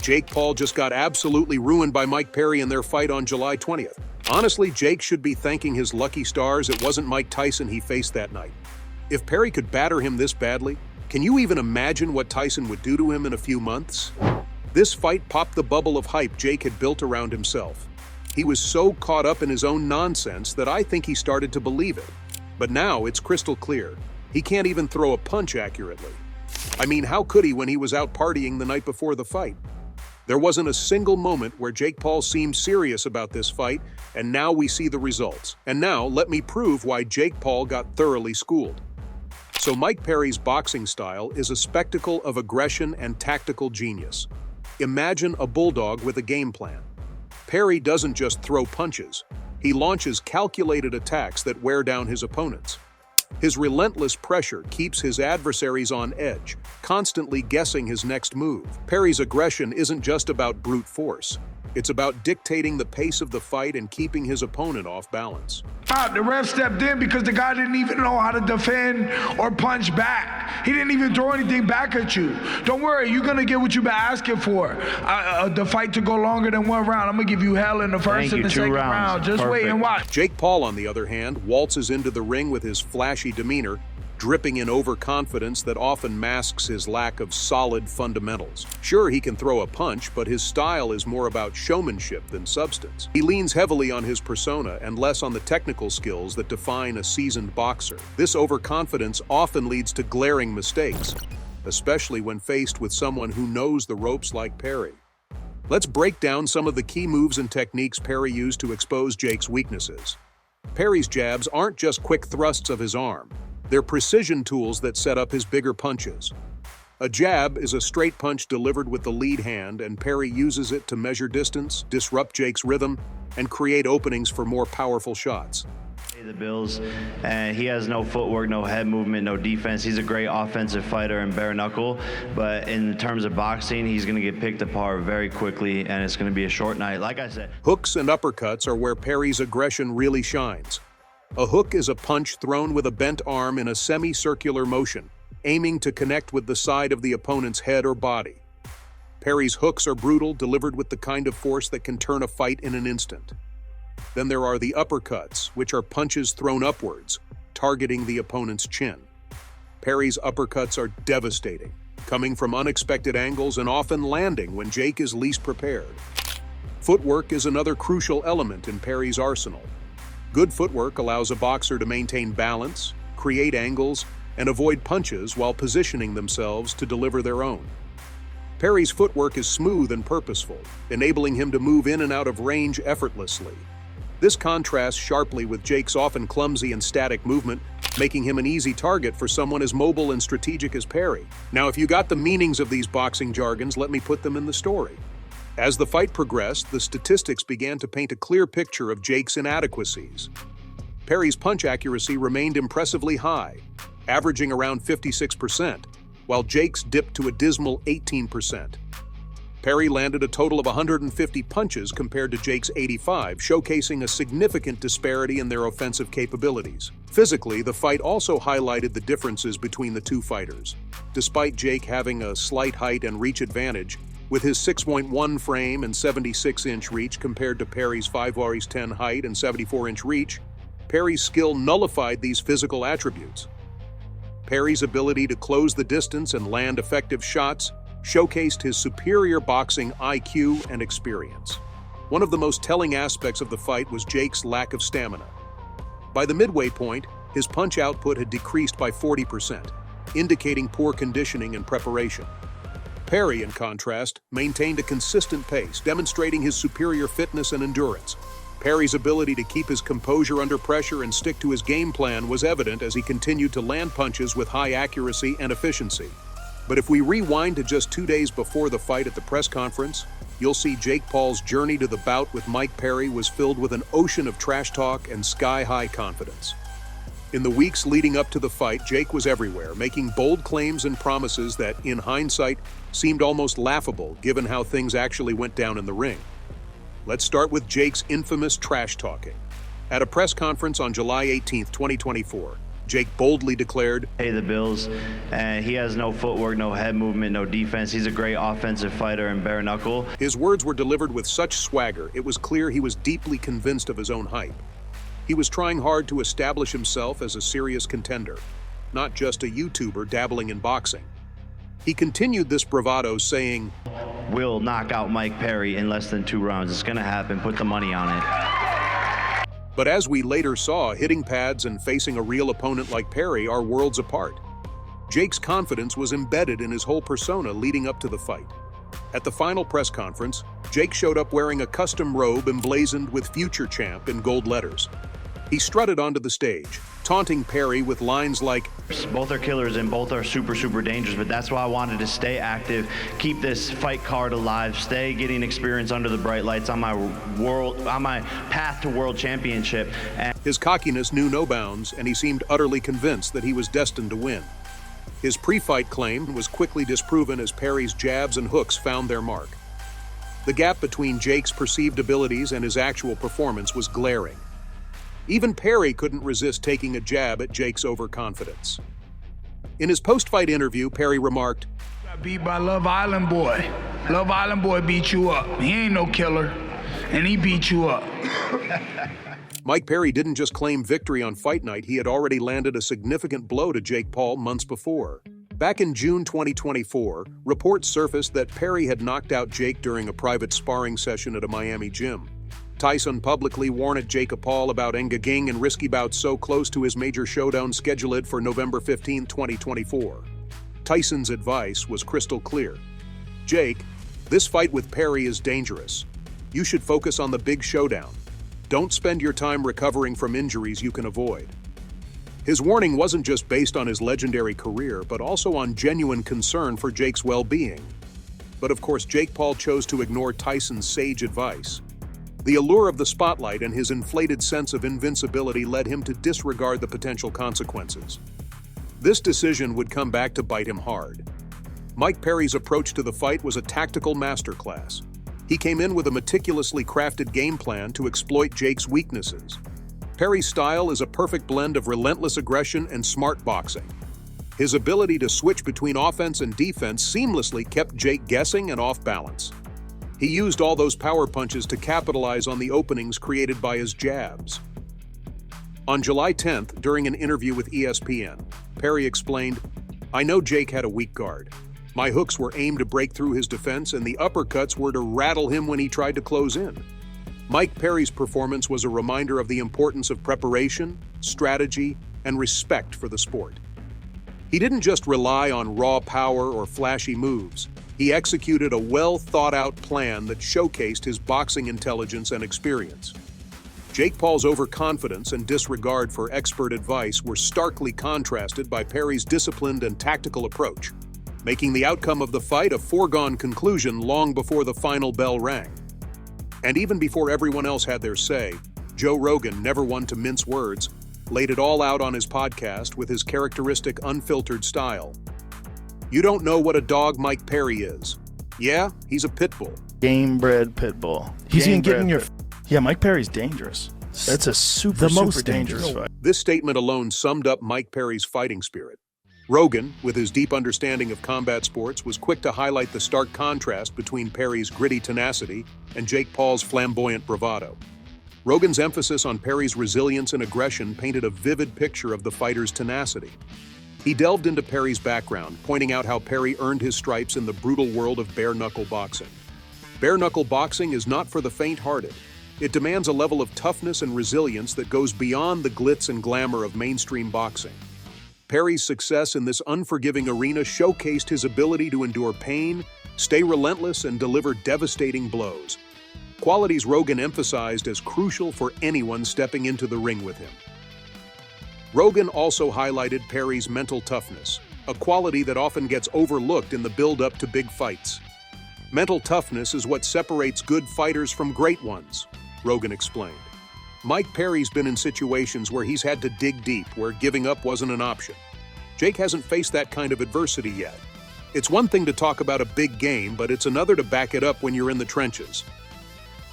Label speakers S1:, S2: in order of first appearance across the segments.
S1: Jake Paul just got absolutely ruined by Mike Perry in their fight on July 20th. Honestly, Jake should be thanking his lucky stars it wasn't Mike Tyson he faced that night. If Perry could batter him this badly, can you even imagine what Tyson would do to him in a few months? This fight popped the bubble of hype Jake had built around himself. He was so caught up in his own nonsense that I think he started to believe it. But now it's crystal clear. He can't even throw a punch accurately. I mean, how could he when he was out partying the night before the fight? There wasn't a single moment where Jake Paul seemed serious about this fight, and now we see the results. And now, let me prove why Jake Paul got thoroughly schooled. So Mike Perry's boxing style is a spectacle of aggression and tactical genius. Imagine a bulldog with a game plan. Perry doesn't just throw punches. He launches calculated attacks that wear down his opponents. His relentless pressure keeps his adversaries on edge, constantly guessing his next move. Perry's aggression isn't just about brute force. It's about dictating the pace of the fight and keeping his opponent off balance.
S2: The ref stepped in because the guy didn't even know how to defend or punch back. He didn't even throw anything back at you. Don't worry, you're gonna get what you've been asking for. The fight to go longer than one round. I'm gonna give you hell in the first and the second round. Just wait and watch.
S1: Jake Paul, on the other hand, waltzes into the ring with his flashy demeanor, dripping in overconfidence that often masks his lack of solid fundamentals. Sure, he can throw a punch, but his style is more about showmanship than substance. He leans heavily on his persona and less on the technical skills that define a seasoned boxer. This overconfidence often leads to glaring mistakes, especially when faced with someone who knows the ropes like Perry. Let's break down some of the key moves and techniques Perry used to expose Jake's weaknesses. Perry's jabs aren't just quick thrusts of his arm. They're precision tools that set up his bigger punches. A jab is a straight punch delivered with the lead hand, and Perry uses it to measure distance, disrupt Jake's rhythm, and create openings for more powerful shots.
S3: The Bills, and he has no footwork, no head movement, no defense. He's a great offensive fighter and bare knuckle, but in terms of boxing, he's going to get picked apart very quickly, and it's going to be a short night. Like I said,
S1: hooks and uppercuts are where Perry's aggression really shines. A hook is a punch thrown with a bent arm in a semicircular motion, aiming to connect with the side of the opponent's head or body. Perry's hooks are brutal, delivered with the kind of force that can turn a fight in an instant. Then there are the uppercuts, which are punches thrown upwards, targeting the opponent's chin. Perry's uppercuts are devastating, coming from unexpected angles and often landing when Jake is least prepared. Footwork is another crucial element in Perry's arsenal. Good footwork allows a boxer to maintain balance, create angles, and avoid punches while positioning themselves to deliver their own. Perry's footwork is smooth and purposeful, enabling him to move in and out of range effortlessly. This contrasts sharply with Jake's often clumsy and static movement, making him an easy target for someone as mobile and strategic as Perry. Now, if you got the meanings of these boxing jargons, let me put them in the story. As the fight progressed, the statistics began to paint a clear picture of Jake's inadequacies. Perry's punch accuracy remained impressively high, averaging around 56%, while Jake's dipped to a dismal 18%. Perry landed a total of 150 punches compared to Jake's 85, showcasing a significant disparity in their offensive capabilities. Physically, the fight also highlighted the differences between the two fighters. Despite Jake having a slight height and reach advantage, with his 6.1 frame and 76-inch reach compared to Perry's 5'10" height and 74-inch reach, Perry's skill nullified these physical attributes. Perry's ability to close the distance and land effective shots showcased his superior boxing IQ and experience. One of the most telling aspects of the fight was Jake's lack of stamina. By the midway point, his punch output had decreased by 40%, indicating poor conditioning and preparation. Perry, in contrast, maintained a consistent pace, demonstrating his superior fitness and endurance. Perry's ability to keep his composure under pressure and stick to his game plan was evident as he continued to land punches with high accuracy and efficiency. But if we rewind to just 2 days before the fight at the press conference, you'll see Jake Paul's journey to the bout with Mike Perry was filled with an ocean of trash talk and sky-high confidence. In the weeks leading up to the fight, Jake was everywhere, making bold claims and promises that, in hindsight, seemed almost laughable given how things actually went down in the ring. Let's start with Jake's infamous trash talking. At a press conference on July 18, 2024, Jake boldly declared,
S3: "Pay the bills," and he has no footwork, no head movement, no defense. He's a great offensive fighter and bare knuckle.
S1: His words were delivered with such swagger, it was clear he was deeply convinced of his own hype. He was trying hard to establish himself as a serious contender, not just a YouTuber dabbling in boxing. He continued this bravado, saying,
S3: "We'll knock out Mike Perry in less than 2 rounds. It's gonna happen. Put the money on it."
S1: But as we later saw, hitting pads and facing a real opponent like Perry are worlds apart. Jake's confidence was embedded in his whole persona leading up to the fight. At the final press conference, Jake showed up wearing a custom robe emblazoned with "Future Champ" in gold letters. He strutted onto the stage, taunting Perry with lines like,
S3: "Both are killers and both are super, super dangerous, but that's why I wanted to stay active, keep this fight card alive, stay getting experience under the bright lights on my path to world championship." And
S1: his cockiness knew no bounds, and he seemed utterly convinced that he was destined to win. His pre-fight claim was quickly disproven as Perry's jabs and hooks found their mark. The gap between Jake's perceived abilities and his actual performance was glaring. Even Perry couldn't resist taking a jab at Jake's overconfidence. In his post-fight interview, Perry remarked,
S2: "Got beat by Love Island boy. Love Island boy beat you up. He ain't no killer, and he beat you up."
S1: Mike Perry didn't just claim victory on fight night, he had already landed a significant blow to Jake Paul months before. Back in June 2024, reports surfaced that Perry had knocked out Jake during a private sparring session at a Miami gym. Tyson publicly warned Jake Paul about engaging and risky bouts so close to his major showdown scheduled for November 15, 2024. Tyson's advice was crystal clear. "Jake, this fight with Perry is dangerous. You should focus on the big showdown. Don't spend your time recovering from injuries you can avoid." His warning wasn't just based on his legendary career, but also on genuine concern for Jake's well-being. But of course, Jake Paul chose to ignore Tyson's sage advice. The allure of the spotlight and his inflated sense of invincibility led him to disregard the potential consequences. This decision would come back to bite him hard. Mike Perry's approach to the fight was a tactical masterclass. He came in with a meticulously crafted game plan to exploit Jake's weaknesses. Perry's style is a perfect blend of relentless aggression and smart boxing. His ability to switch between offense and defense seamlessly kept Jake guessing and off balance. He used all those power punches to capitalize on the openings created by his jabs. On July 10th, during an interview with ESPN, Perry explained, "I know Jake had a weak guard. My hooks were aimed to break through his defense, and the uppercuts were to rattle him when he tried to close in." Mike Perry's performance was a reminder of the importance of preparation, strategy, and respect for the sport. He didn't just rely on raw power or flashy moves. He executed a well-thought-out plan that showcased his boxing intelligence and experience. Jake Paul's overconfidence and disregard for expert advice were starkly contrasted by Perry's disciplined and tactical approach, making the outcome of the fight a foregone conclusion long before the final bell rang. And even before everyone else had their say, Joe Rogan, never one to mince words, laid it all out on his podcast with his characteristic unfiltered style. "You don't know what a dog Mike Perry is. Yeah, he's a pit bull.
S4: Game-bred pit bull. He's gonna get in your... Yeah, Mike Perry's dangerous. That's a super dangerous fight."
S1: This statement alone summed up Mike Perry's fighting spirit. Rogan, with his deep understanding of combat sports, was quick to highlight the stark contrast between Perry's gritty tenacity and Jake Paul's flamboyant bravado. Rogan's emphasis on Perry's resilience and aggression painted a vivid picture of the fighter's tenacity. He delved into Perry's background, pointing out how Perry earned his stripes in the brutal world of bare-knuckle boxing. Bare-knuckle boxing is not for the faint-hearted. It demands a level of toughness and resilience that goes beyond the glitz and glamour of mainstream boxing. Perry's success in this unforgiving arena showcased his ability to endure pain, stay relentless, and deliver devastating blows, qualities Rogan emphasized as crucial for anyone stepping into the ring with him. Rogan also highlighted Perry's mental toughness, a quality that often gets overlooked in the build-up to big fights. "Mental toughness is what separates good fighters from great ones," Rogan explained. Mike Perry's been in situations where he's had to dig deep, where giving up wasn't an option. Jake hasn't faced that kind of adversity yet. It's one thing to talk about a big game, but it's another to back it up when you're in the trenches.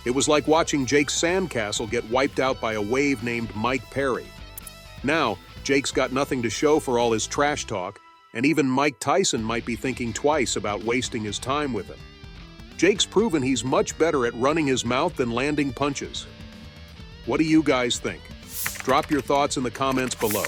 S1: It was like watching Jake's sandcastle get wiped out by a wave named Mike Perry. Now, Jake's got nothing to show for all his trash talk, and even Mike Tyson might be thinking twice about wasting his time with him. Jake's proven he's much better at running his mouth than landing punches. What do you guys think? Drop your thoughts in the comments below.